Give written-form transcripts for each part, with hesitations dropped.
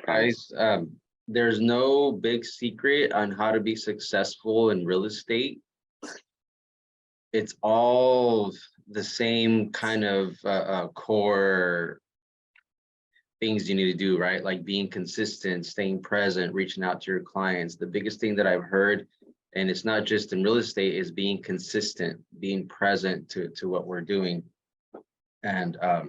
Guys, there's no big secret on how to be successful in real estate. It's all the same kind of core things you need to do, right? Like being consistent, staying present, reaching out to your clients. The biggest thing that I've heard, and it's not just in real estate, is being consistent, being present to what we're doing, and uh,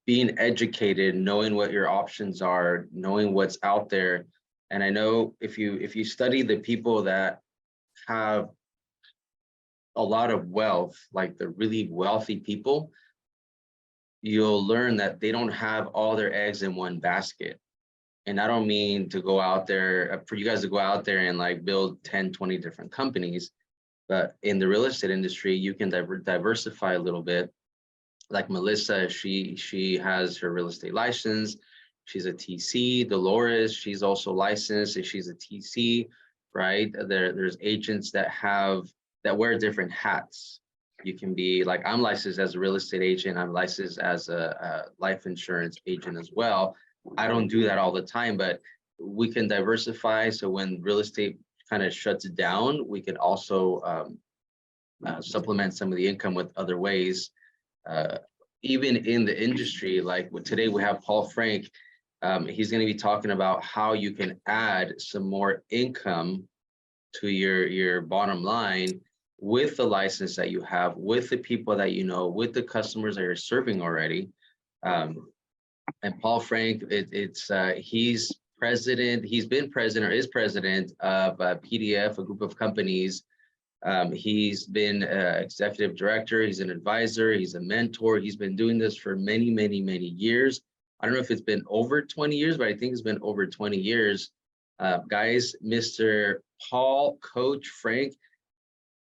being educated, knowing what your options are, knowing what's out there. And I know if you study the people that have a lot of wealth, like the really wealthy people, you'll learn that they don't have all their eggs in one basket. And I don't mean to go out there for you guys to go out there and like build 10, 20 different companies, but in the real estate industry, you can diversify a little bit. Like Melissa, she has her real estate license. She's a TC. Dolores, she's also licensed and she's a TC, right? There's agents that wear different hats. You can be like, I'm licensed as a real estate agent. I'm licensed as a life insurance agent as well. I don't do that all the time, but we can diversify. So when real estate kind of shuts down, we can also supplement some of the income with other ways. Even in the industry, like today we have Paul Frank. He's going to be talking about how you can add some more income to your bottom line with the license that you have, with the people that you know, with the customers that you're serving already. And Paul Frank, he's president. He's been president or is president of PDF, a group of companies. He's been executive director. He's an advisor. He's a mentor. He's been doing this for many, many, many years. I don't know if it's been over 20 years, but I think it's been over 20 years. Guys, Mr. Paul, Coach Frank.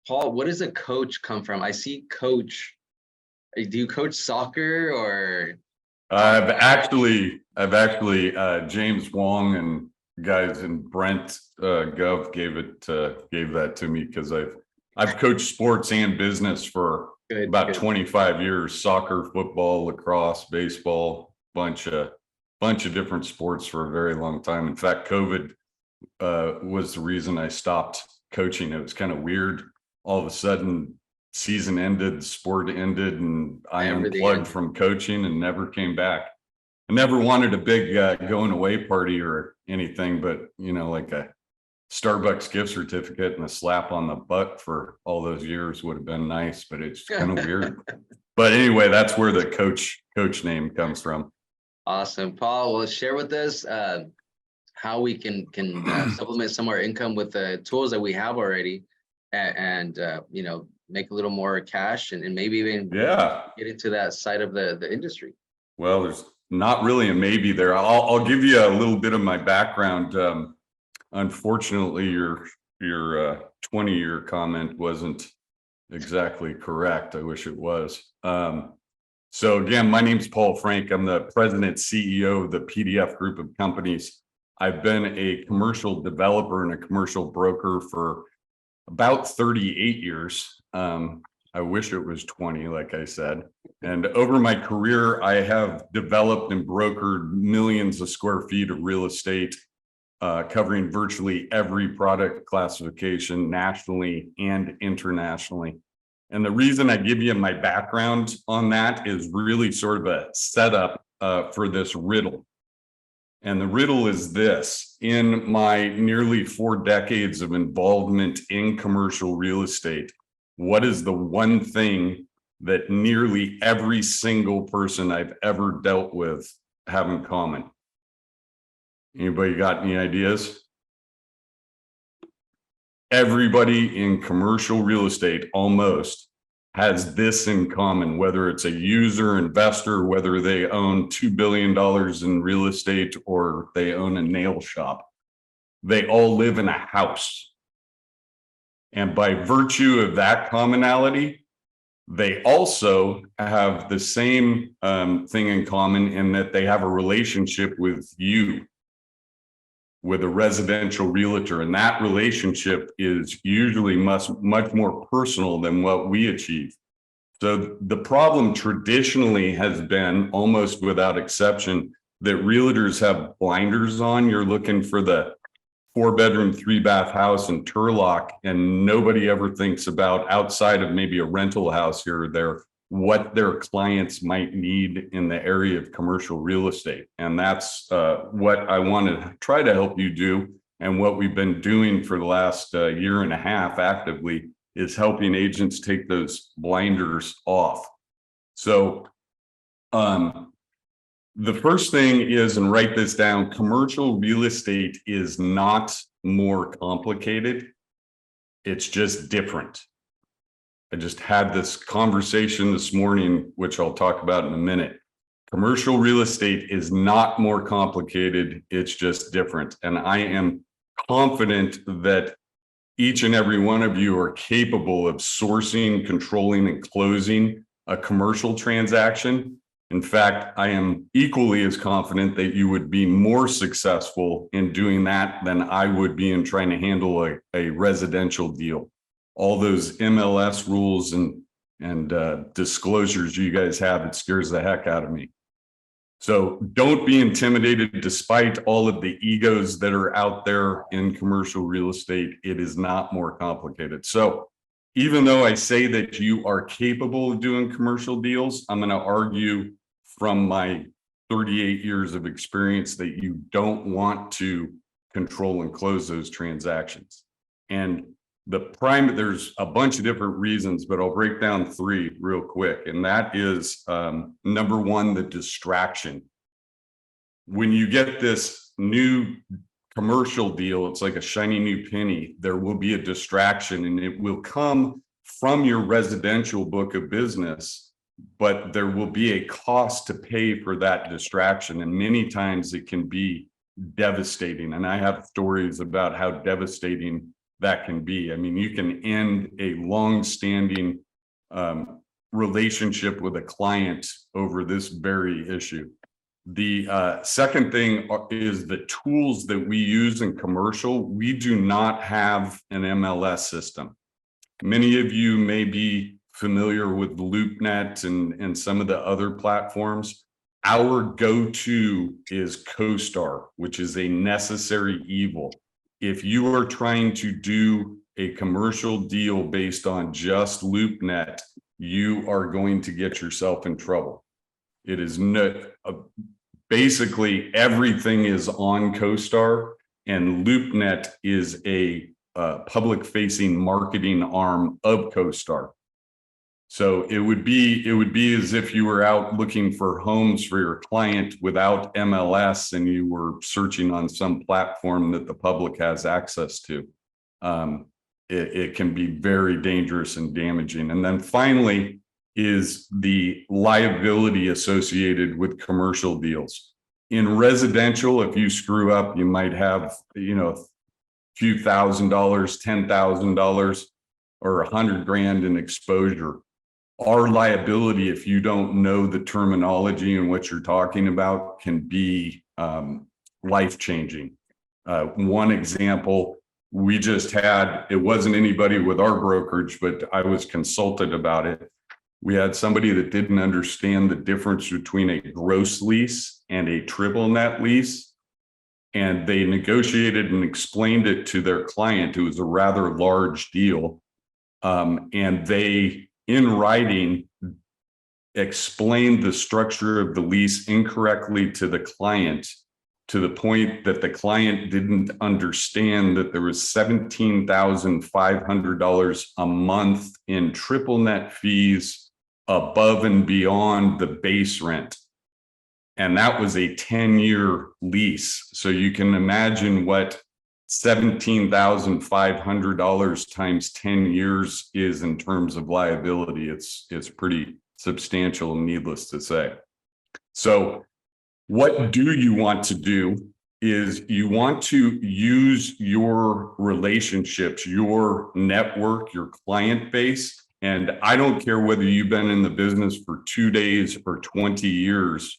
Paul, what does a coach come from? I see coach. Do you coach soccer or? I've actually James Wong and guys and Brent Gov gave that to me because I've coached sports and business for about 25 years, soccer, football, lacrosse, baseball, bunch of different sports for a very long time. In fact, COVID was the reason I stopped coaching. It was kind of weird. All of a sudden, season ended, sport ended, and I unplugged from coaching and never came back. I never wanted a big going away party or anything, but like a Starbucks gift certificate and a slap on the butt for all those years would have been nice, but it's kind of weird. But anyway, that's where the coach name comes from. Awesome. Paul, well, share with us how we can supplement some of our income with the tools that we have already, and make a little more cash and maybe even get into that side of the industry. Well, there's not really a maybe there. I'll give you a little bit of my background. Unfortunately, your 20-year comment wasn't exactly correct. I wish it was. So again, my name's Paul Frank. I'm the president CEO of the PDF group of companies. I've been a commercial developer and a commercial broker for about 38 years. I wish it was 20, like I said. And over my career, I have developed and brokered millions of square feet of real estate, covering virtually every product classification nationally and internationally. And the reason I give you my background on that is really sort of a setup for this riddle. And the riddle is this: in my nearly 4 decades of involvement in commercial real estate, what is the one thing that nearly every single person I've ever dealt with have in common? Anybody got any ideas? Everybody in commercial real estate almost has this in common, whether it's a user, investor, whether they own $2 billion in real estate or they own a nail shop. They all live in a house. And by virtue of that commonality, they also have the same thing in common in that they have a relationship with you, with a residential realtor. And that relationship is usually much more personal than what we achieve. So the problem traditionally has been, almost without exception, that realtors have blinders on. You're looking for the 4-bedroom, 3-bath house in Turlock, and nobody ever thinks about, outside of maybe a rental house here or there, what their clients might need in the area of commercial real estate. And that's what I want to try to help you do. And what we've been doing for the last year and a half actively is helping agents take those blinders off. So the first thing is, and write this down, commercial real estate is not more complicated. It's just different. I just had this conversation this morning, which I'll talk about in a minute. Commercial real estate is not more complicated. It's just different. And I am confident that each and every one of you are capable of sourcing, controlling, and closing a commercial transaction. In fact, I am equally as confident that you would be more successful in doing that than I would be in trying to handle a residential deal. All those MLS rules and disclosures you guys have, it scares the heck out of me. So don't be intimidated despite all of the egos that are out there in commercial real estate. It is not more complicated. So even though I say that you are capable of doing commercial deals, I'm going to argue from my 38 years of experience that you don't want to control and close those transactions. And there's a bunch of different reasons, but I'll break down 3 real quick. And that is number 1, the distraction. When you get this new commercial deal, it's like a shiny new penny. There will be a distraction, and it will come from your residential book of business, but there will be a cost to pay for that distraction. And many times it can be devastating. And I have stories about how devastating that can be. I mean, you can end a long-standing relationship with a client over this very issue. The second thing is the tools that we use in commercial. We do not have an MLS system. Many of you may be familiar with LoopNet and some of the other platforms. Our go-to is CoStar, which is a necessary evil. If you are trying to do a commercial deal based on just LoopNet, you are going to get yourself in trouble. It is not, basically everything is on CoStar, and LoopNet is a public-facing marketing arm of CoStar. So it would be as if you were out looking for homes for your client without MLS and you were searching on some platform that the public has access to. It can be very dangerous and damaging. And then finally is the liability associated with commercial deals. In residential, if you screw up, you might have, a few $1,000, $10,000, or $100,000 in exposure. Our liability, if you don't know the terminology and what you're talking about, can be life-changing. One example we just had, it wasn't anybody with our brokerage, but I was consulted about it. We had somebody that didn't understand the difference between a gross lease and a triple net lease. And they negotiated and explained it to their client. It was a rather large deal. And they, in writing, explained the structure of the lease incorrectly to the client, to the point that the client didn't understand that there was $17,500 a month in triple net fees above and beyond the base rent. And that was a 10-year lease. So you can imagine what $17,500 times 10 years is in terms of liability. It's pretty substantial, needless to say. So what do you want to do is you want to use your relationships, your network, your client base. And I don't care whether you've been in the business for 2 days or 20 years,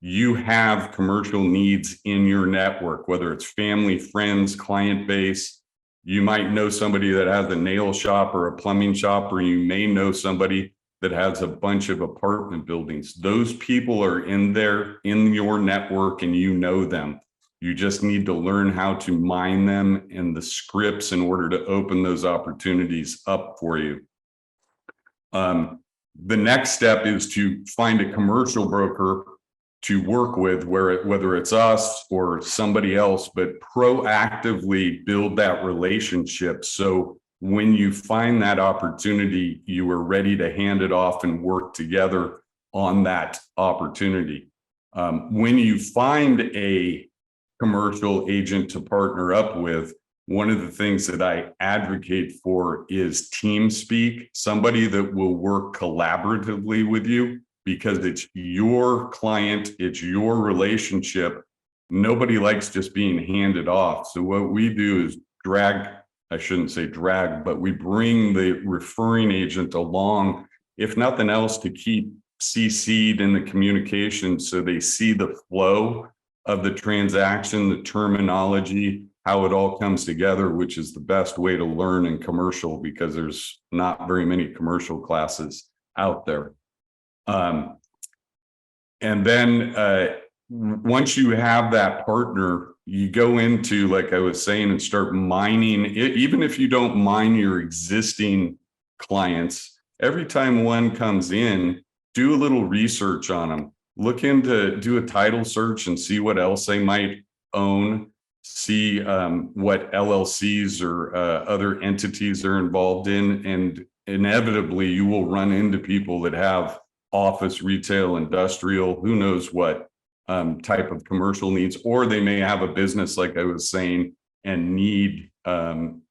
you have commercial needs in your network, whether it's family, friends, client base. You might know somebody that has a nail shop or a plumbing shop, or you may know somebody that has a bunch of apartment buildings. Those people are in there in your network and you know them. You just need to learn how to mine them in the scripts in order to open those opportunities up for you. The next step is to find a commercial broker to work with, whether it's us or somebody else, but proactively build that relationship. So when you find that opportunity, you are ready to hand it off and work together on that opportunity. When you find a commercial agent to partner up with, one of the things that I advocate for is team speak, somebody that will work collaboratively with you, because it's your client, it's your relationship. Nobody likes just being handed off. So what we do is I shouldn't say drag, but we bring the referring agent along, if nothing else, to keep CC'd in the communication so they see the flow of the transaction, the terminology, how it all comes together, which is the best way to learn in commercial, because there's not very many commercial classes out there. And then once you have that partner, you go into, like I was saying, and start mining it. Even if you don't mine your existing clients, every time one comes in, do a little research on them. Look into, do a title search and see what else they might own. See what LLCs or other entities are involved in. And inevitably, you will run into people that have office, retail, industrial, who knows what type of commercial needs, or they may have a business, like I was saying, and need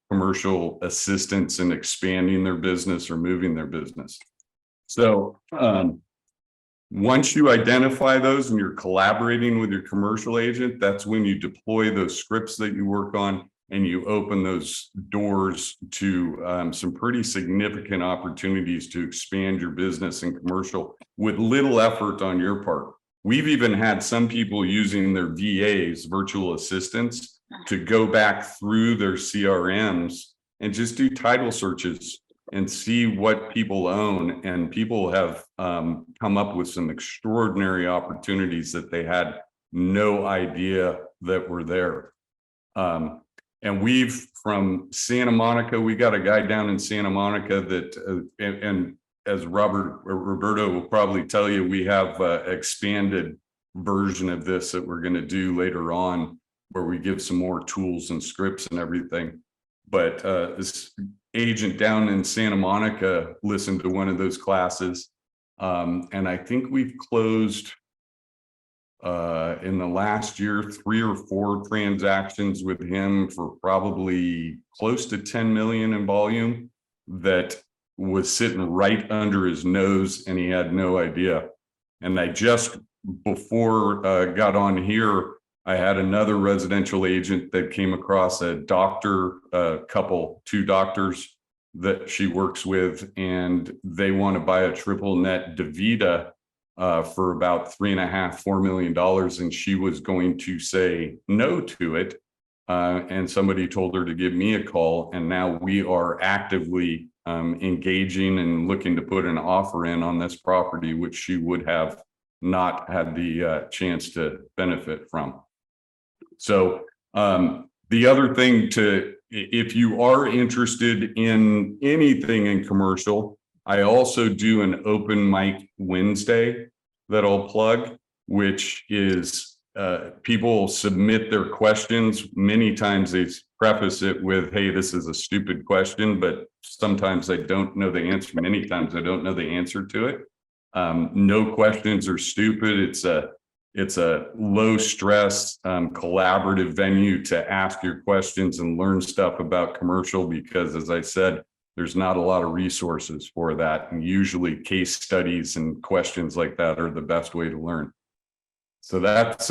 commercial assistance in expanding their business or moving their business. So once you identify those and you're collaborating with your commercial agent, that's when you deploy those scripts that you work on, and you open those doors to some pretty significant opportunities to expand your business in commercial with little effort on your part. We've even had some people using their VAs, virtual assistants, to go back through their CRMs and just do title searches and see what people own. And people have come up with some extraordinary opportunities that they had no idea that were there. And we've, from Santa Monica, we got a guy down in Santa Monica that, and as Roberto will probably tell you, we have an expanded version of this that we're going to do later on, where we give some more tools and scripts and everything. But this agent down in Santa Monica listened to one of those classes. And I think we've closed in the last year 3 or 4 transactions with him for probably close to 10 million in volume that was sitting right under his nose and he had no idea. And I just, before got on here, I had another residential agent that came across a doctor, couple, 2 doctors that she works with, and they want to buy a triple net DaVita for about $3.5–4 million, and she was going to say no to it. And somebody told her to give me a call, and now we are actively engaging and looking to put an offer in on this property, which she would have not had the chance to benefit from. So the other thing if you are interested in anything in commercial, I also do an open mic Wednesday that I'll plug, which is people submit their questions. Many times they preface it with, hey, this is a stupid question, but sometimes I don't know the answer. Many times I don't know the answer to it. No questions are stupid. It's a low stress, collaborative venue to ask your questions and learn stuff about commercial, because as I said, there's not a lot of resources for that. And usually case studies and questions like that are the best way to learn. So that's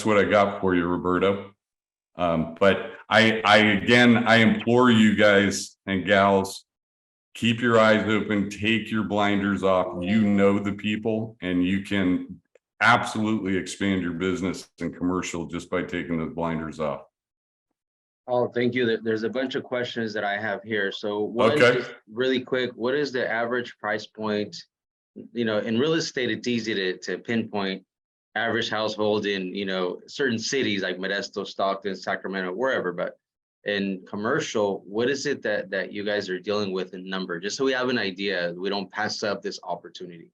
what I got for you, Roberto. But I implore you guys and gals, keep your eyes open, take your blinders off. You know the people, and you can absolutely expand your business and commercial just by taking those blinders off. Oh, thank you. There's a bunch of questions that I have here. So one, Okay. just really quick, what is the average price point in real estate, it's easy to pinpoint average household in, certain cities like Modesto, Stockton, Sacramento, wherever. But in commercial, what is it that you guys are dealing with in number? Just so we have an idea, we don't pass up this opportunity.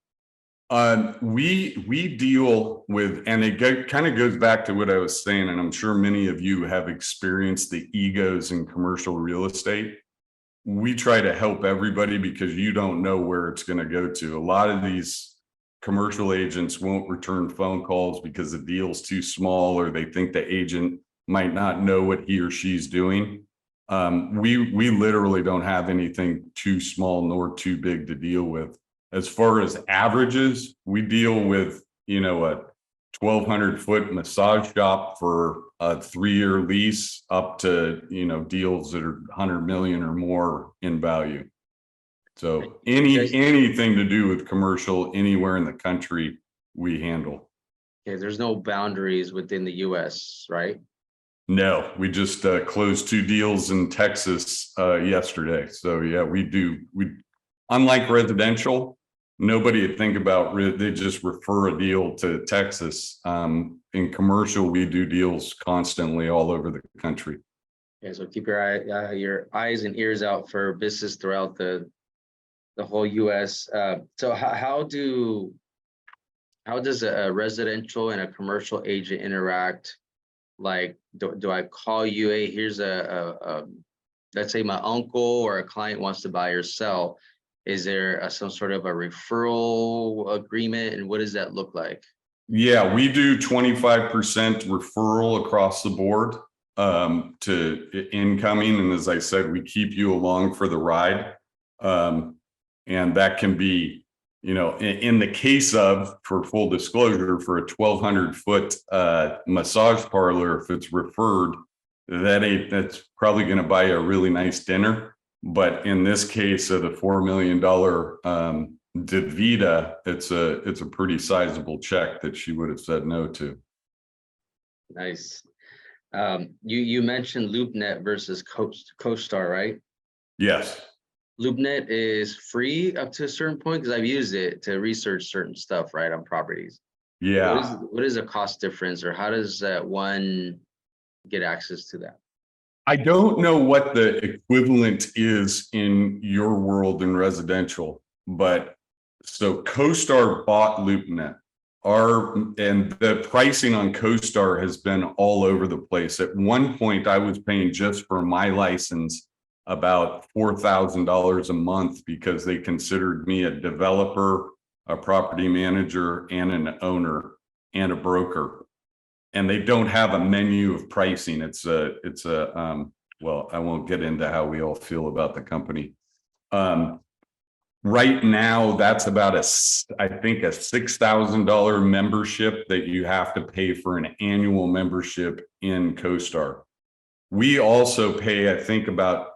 We deal with, and it kind of goes back to what I was saying, and I'm sure many of you have experienced the egos in commercial real estate. We try to help everybody because you don't know where it's going to go to. A lot of these commercial agents won't return phone calls because the deal's too small, or they think the agent might not know what he or she's doing. We literally don't have anything too small nor too big to deal with. As far as averages, we deal with, a 1,200-foot massage shop for a 3-year lease up to, deals that are 100 million or more in value. So anything to do with commercial anywhere in the country, we handle. Okay, there's no boundaries within the US, right? No, we just closed 2 deals in Texas yesterday. So yeah, we unlike residential, nobody would think about, they just refer a deal to Texas. In commercial, we do deals constantly all over the country. Okay, so keep your eyes and ears out for business throughout the whole US. So how does a residential and a commercial agent interact? Like, do I call you, hey, here's let's say my uncle or a client wants to buy or sell. Is there some sort of a referral agreement, and what does that look like? Yeah, we do 25% referral across the board to incoming. And as I said, we keep you along for the ride. And that can be, in the case of, for full disclosure, for a 1,200-foot massage parlor, if it's referred, that's probably going to buy you a really nice dinner. But in this case of the $4 million DaVita, it's a pretty sizable check that she would have said no to. Nice. You mentioned LoopNet versus CoStar, right? Yes. LoopNet is free up to a certain point, because I've used it to research certain stuff, right, on properties. Yeah. What is the cost difference, or how does one get access to that? I don't know what the equivalent is in your world in residential, but so CoStar bought LoopNet. And the pricing on CoStar has been all over the place. At one point, I was paying just for my license about $4,000 a month because they considered me a developer, a property manager, and an owner and a broker. And they don't have a menu of pricing. It's a well, I won't get into how we all feel about the company. Right now, that's about I think a $6,000 membership that you have to pay for an annual membership in CoStar. We also pay, I think, about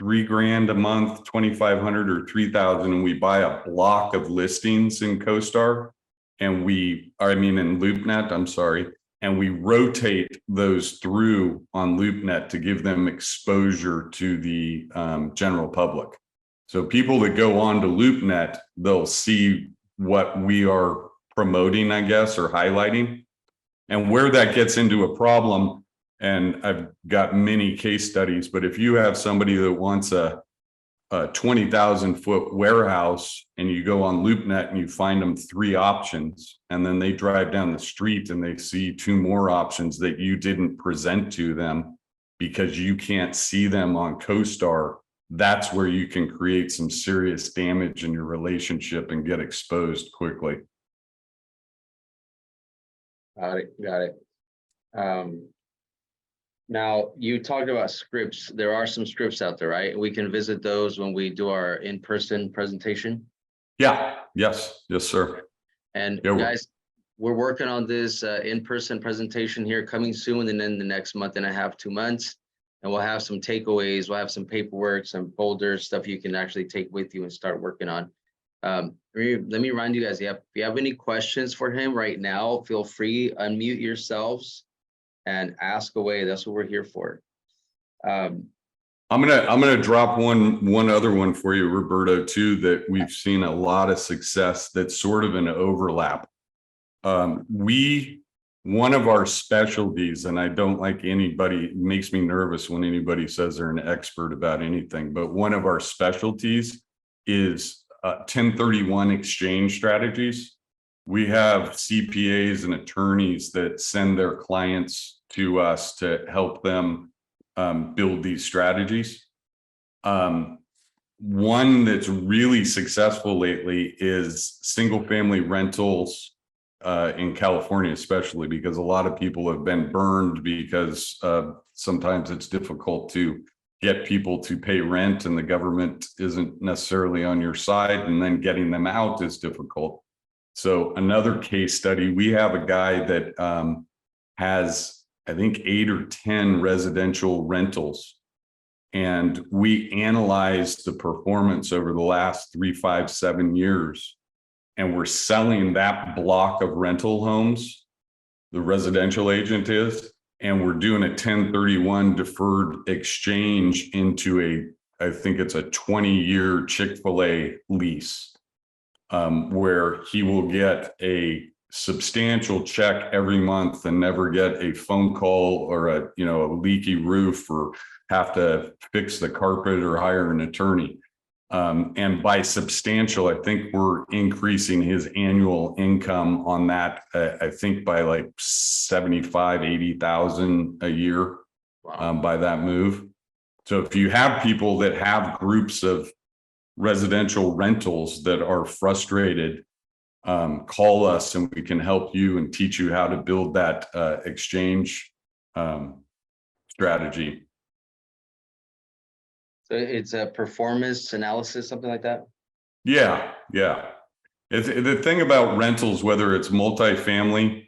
$3,000 a month, 2,500 or 3,000, and we buy a block of listings in CoStar, and in LoopNet, I'm sorry. And we rotate those through on LoopNet to give them exposure to the general public. So people that go on to LoopNet, they'll see what we are promoting, I guess, or highlighting. And where that gets into a problem, and I've got many case studies, but if you have somebody that wants a 20,000-foot warehouse and you go on LoopNet and you find them 3 options, and then they drive down the street and they see 2 more options that you didn't present to them because you can't see them on CoStar, that's where you can create some serious damage in your relationship and get exposed quickly. Got it. Now, you talked about scripts. There are some scripts out there, right? We can visit those when we do our in-person presentation. Yeah. Yes, sir. And guys, we're working on this in-person presentation here coming soon, and then the next month and a half, 2 months. And we'll have some takeaways. We'll have some paperwork, some folders, stuff you can actually take with you and start working on. Let me remind you guys, if you have any questions for him right now, feel free, unmute yourselves and ask away. That's what we're here for. I'm gonna drop one other one for you, Roberto, too, that we've seen a lot of success. That's sort of an overlap. One of our specialties, and I don't like anybody, it makes me nervous when anybody says they're an expert about anything, but one of our specialties is 1031 exchange strategies. We have CPAs and attorneys that send their clients to us to help them build these strategies. One that's really successful lately is single family rentals in California, especially because a lot of people have been burned because sometimes it's difficult to get people to pay rent and the government isn't necessarily on your side, and then getting them out is difficult. So another case study, we have a guy that has, I think, 8 or 10 residential rentals. And we analyzed the performance over the last 3, 5, 7 years. And we're selling that block of rental homes, the residential agent is, and we're doing a 1031 deferred exchange into I think it's a 20-year Chick-fil-A lease, where he will get a substantial check every month and never get a phone call or a leaky roof or have to fix the carpet or hire an attorney. And by substantial, I think we're increasing his annual income on that, I think by like 75, 80,000 a year. Wow. By that move. So if you have people that have groups of residential rentals that are frustrated, call us and we can help you and teach you how to build that exchange strategy. So it's a performance analysis, something like that? Yeah. It's the thing about rentals, whether it's multifamily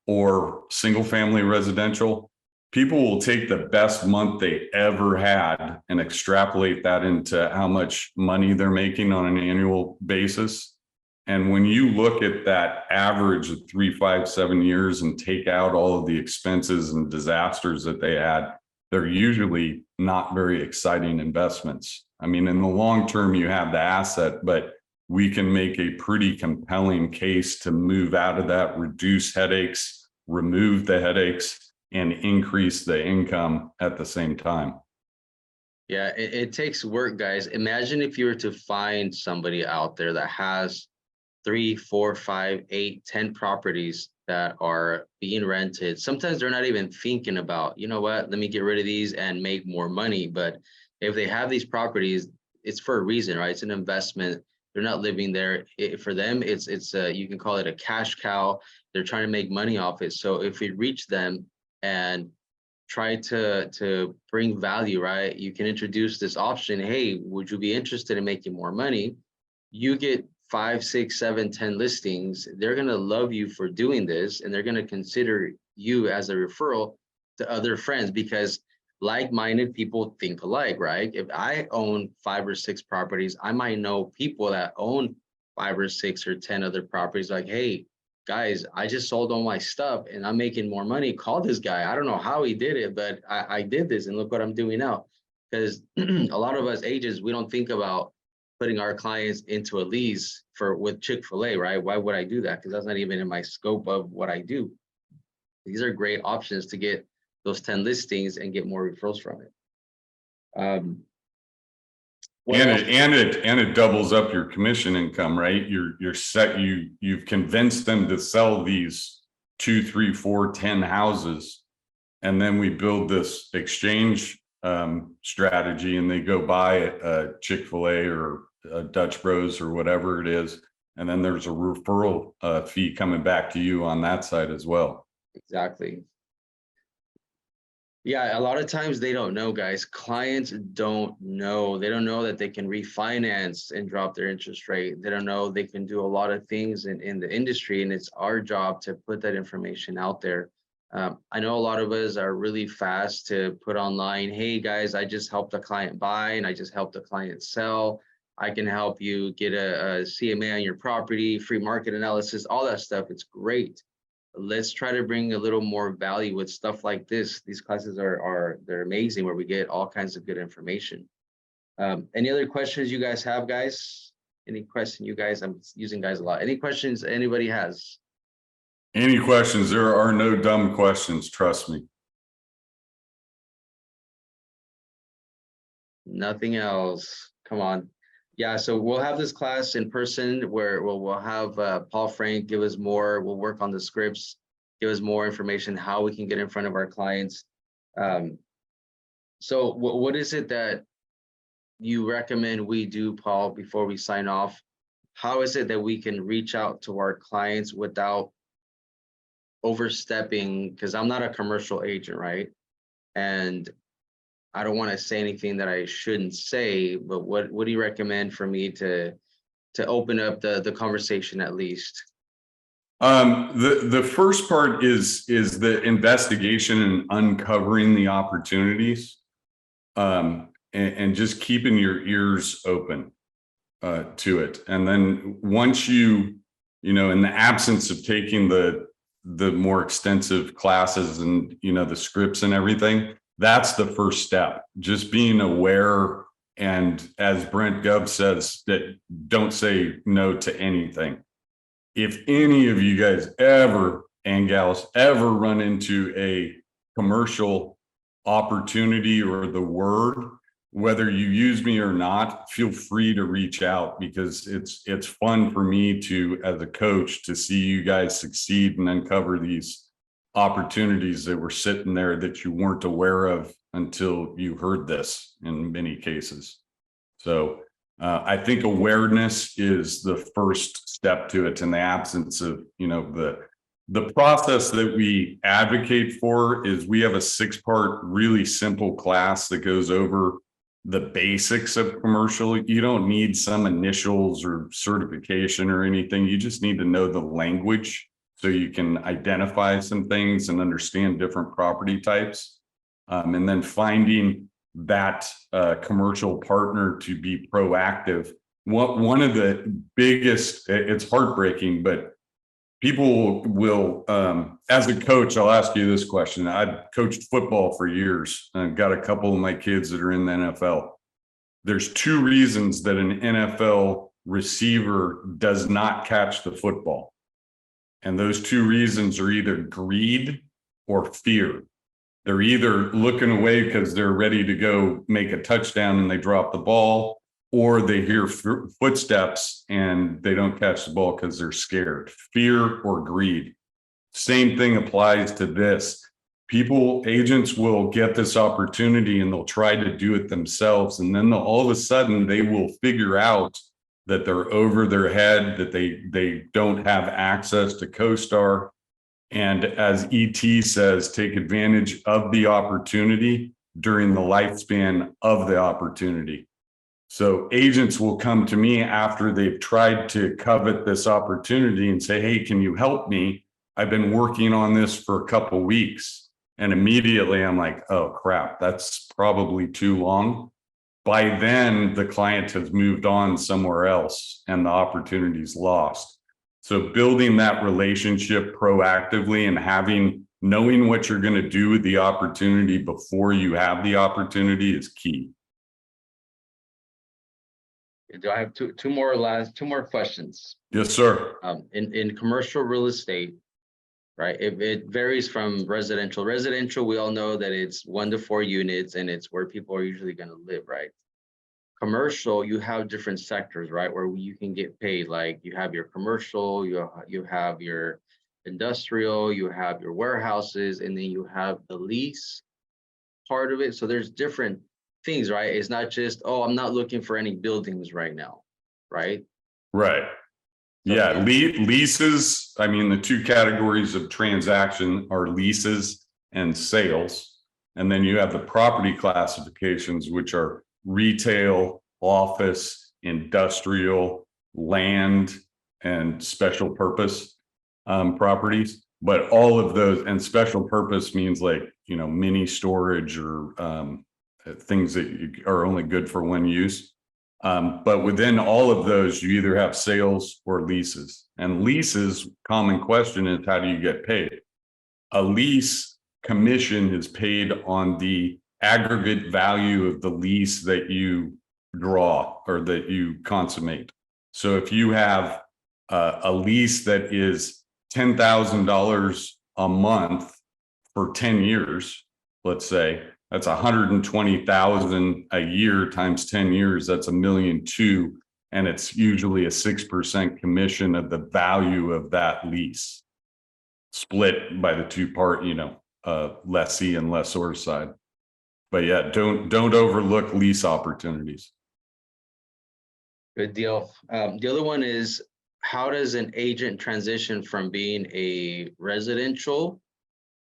or single family residential, people will take the best month they ever had and extrapolate that into how much money they're making on an annual basis. And when you look at that average of 3, 5, 7 years and take out all of the expenses and disasters that they had, they're usually not very exciting investments. I mean, in the long term, you have the asset, but we can make a pretty compelling case to move out of that, reduce headaches, remove the headaches, and increase the income at the same time. Yeah, it takes work, guys. Imagine if you were to find somebody out there that has 3, 4, 5, 8, 10 properties that are being rented. Sometimes they're not even thinking about, you know what, let me get rid of these and make more money. But if they have these properties, it's for a reason, right? It's an investment. They're not living there. For them, it's you can call it a cash cow. They're trying to make money off it. So if we reach them and try to bring value, right? You can introduce this option. Hey, would you be interested in making more money? You get 5, 6, 7, 10 listings. They're going to love you for doing this, and they're going to consider you as a referral to other friends, because like-minded people think alike, right? If I own 5 or 6 properties, I might know people that own 5 or 6 or 10 other properties. Like, hey, guys, I just sold all my stuff and I'm making more money. Call this guy. I don't know how he did it, but I did this, and look what I'm doing now. Because a lot of us agents, we don't think about putting our clients into a lease with Chick-fil-A, right? Why would I do that? Because that's not even in my scope of what I do. These are great options to get those 10 listings and get more referrals from it. It doubles up your commission income, right? You've convinced them to sell these 2, 3, 4, 10 houses, and then we build this exchange strategy, and they go buy a Chick-fil-A or a Dutch Bros or whatever it is, and then there's a referral fee coming back to you on that side as well. Exactly. Yeah, a lot of times they don't know, guys. Clients don't know. They don't know that they can refinance and drop their interest rate. They don't know they can do a lot of things in the industry, and it's our job to put that information out there. I know a lot of us are really fast to put online, hey guys, I just helped a client buy and I just helped a client sell. I can help you get a CMA on your property, free market analysis, all that stuff. It's great. let's try to bring a little more value with stuff like this. These classes they're amazing, where we get all kinds of good information. Any other questions you guys have, guys? Any question you guys? I'm using guys a lot. Any questions anybody has? Any questions? There are no dumb questions, trust me. Nothing else. Come on. Yeah, so we'll have this class in person where we'll have Paul Frank give us more. We'll work on the scripts, give us more information, how we can get in front of our clients. So what is it that you recommend we do, Paul, before we sign off? How is it that we can reach out to our clients without overstepping? Because I'm not a commercial agent, right? And I don't want to say anything that I shouldn't say, but what do you recommend for me to open up the conversation at least? The first part is the investigation and uncovering the opportunities, and just keeping your ears open to it. And then once you know, in the absence of taking the more extensive classes and, you know, the scripts and everything, that's the first step. Just being aware, and as Brent Gubb says, that don't say no to anything. If any of you guys ever, and gals, ever run into a commercial opportunity or the word, whether you use me or not, feel free to reach out, because it's fun for me to, as a coach, to see you guys succeed and uncover these opportunities that were sitting there that you weren't aware of until you heard this in many cases. So I think awareness is the first step to it, in the absence of, you know, the process that we advocate for is we have a 6-part really simple class that goes over the basics of commercial. You don't need some initials or certification or anything. You just need to know the language so you can identify some things and understand different property types. And then finding that commercial partner to be proactive. One of the biggest, it's heartbreaking, but people will, as a coach, I'll ask you this question. I've coached football for years. I've got a couple of my kids that are in the NFL. There's 2 reasons that an NFL receiver does not catch the football. And those 2 reasons are either greed or fear. They're either looking away because they're ready to go make a touchdown and they drop the ball, or they hear footsteps and they don't catch the ball because they're scared. Fear or greed. Same thing applies to this. Agents will get this opportunity and they'll try to do it themselves. And then all of a sudden they will figure out that they're over their head, that they don't have access to CoStar. And as ET says, take advantage of the opportunity during the lifespan of the opportunity. So agents will come to me after they've tried to covet this opportunity and say, hey, can you help me? I've been working on this for a couple of weeks. And immediately I'm like, oh crap, that's probably too long. By then, the client has moved on somewhere else and the opportunity's lost. So building that relationship proactively and knowing what you're going to do with the opportunity before you have the opportunity is key. Do I have two more questions? Yes, sir. In commercial real estate, right? It varies from residential. Residential, we all know that it's 1 to 4 units and it's where people are usually going to live, right? Commercial, you have different sectors, right? Where you can get paid. Like you have your commercial, you have your industrial, you have your warehouses, and then you have the lease part of it. So there's different things, right? It's not just, oh, I'm not looking for any buildings right now, right? Right. Yeah, leases. I mean, the 2 categories of transaction are leases and sales. And then you have the property classifications, which are retail, office, industrial, land, and special purpose properties. But all of those, and special purpose means like, you know, mini storage or things that are only good for one use. But within all of those, you either have sales or leases. And leases, common question is, how do you get paid? A lease commission is paid on the aggregate value of the lease that you draw or that you consummate. So if you have a lease that is $10,000 a month for 10 years, let's say, that's 120,000 a year times 10 years, that's $1.2 million. And it's usually a 6% commission of the value of that lease, split by the two-part, lessee and lessor side. But yeah, don't overlook lease opportunities. Good deal. The other one is, how does an agent transition from being a residential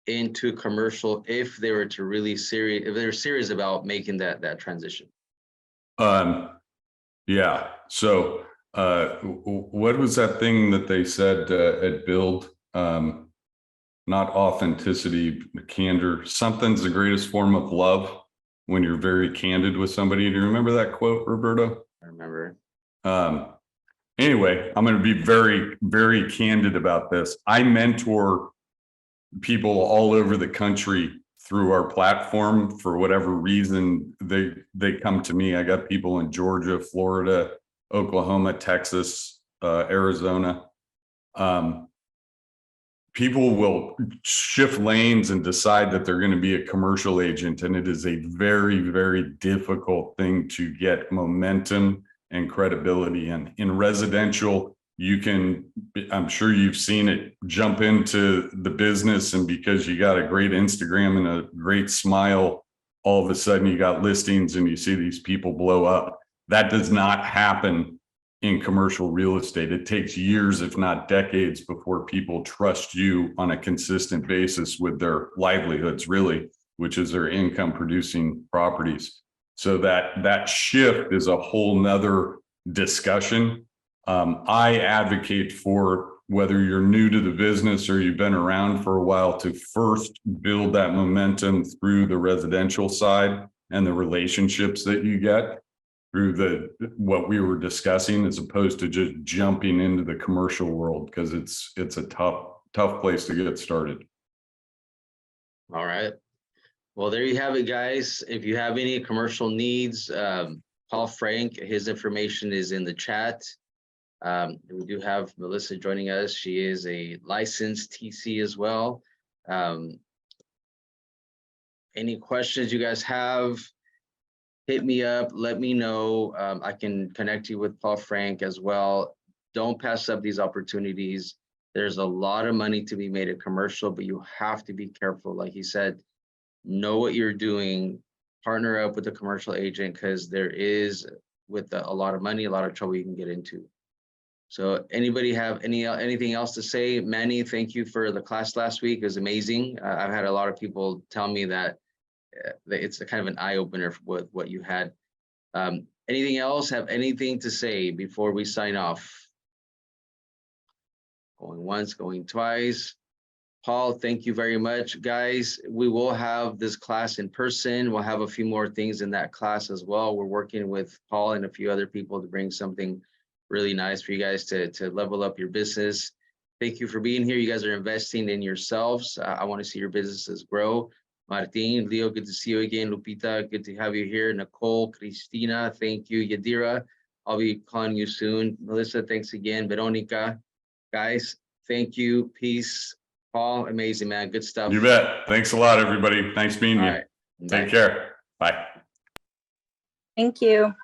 into commercial if they were to really serious, if they're serious about making that transition? Yeah. So what was that thing that they said at Build? Not authenticity, candor. Something's the greatest form of love when you're very candid with somebody. Do you remember that quote, Roberto? I remember. Anyway, I'm going to be very, very candid about this. I mentor people all over the country through our platform. For whatever reason, they come to me. I got people in Georgia, Florida, Oklahoma, Texas, Arizona. People will shift lanes and decide that they're going to be a commercial agent, and it is a very, very difficult thing to get momentum and credibility. And in residential, you can, I'm sure you've seen it, jump into the business, and because you got a great Instagram and a great smile, all of a sudden you got listings and you see these people blow up. That does not happen in commercial real estate. It takes years, if not decades, before people trust you on a consistent basis with their livelihoods, really, which is their income producing properties. So that shift is a whole nother discussion. I advocate for, whether you're new to the business or you've been around for a while, to first build that momentum through the residential side and the relationships that you get through what we were discussing, as opposed to just jumping into the commercial world, because it's a tough place to get started. All right. Well, there you have it, guys. If you have any commercial needs, Paul Frank, his information is in the chat. We do have Melissa joining us. She is a licensed TC as well. Any questions you guys have, hit me up, let me know. I can connect you with Paul Frank as well. Don't pass up these opportunities. There's a lot of money to be made at commercial, but you have to be careful. Like he said, know what you're doing, partner up with a commercial agent, because there is, with a lot of money, a lot of trouble you can get into. So anybody have anything else to say? Manny, thank you for the class last week. It was amazing. I've had a lot of people tell me that it's a kind of an eye-opener with what you had. Anything else? Have anything to say before we sign off? Going once, going twice. Paul, thank you very much, guys. We will have this class in person. We'll have a few more things in that class as well. We're working with Paul and a few other people to bring something really nice for you guys to level up your business. Thank you for being here. You guys are investing in yourselves. I want to see your businesses grow. Martin, Leo, good to see you again. Lupita, good to have you here. Nicole, Christina, thank you. Yadira, I'll be calling you soon. Melissa, thanks again. Veronica, guys, thank you. Peace. Paul, amazing, man. Good stuff. You bet. Thanks a lot, everybody. Thanks being here. Right. Take care. Bye. Thank you.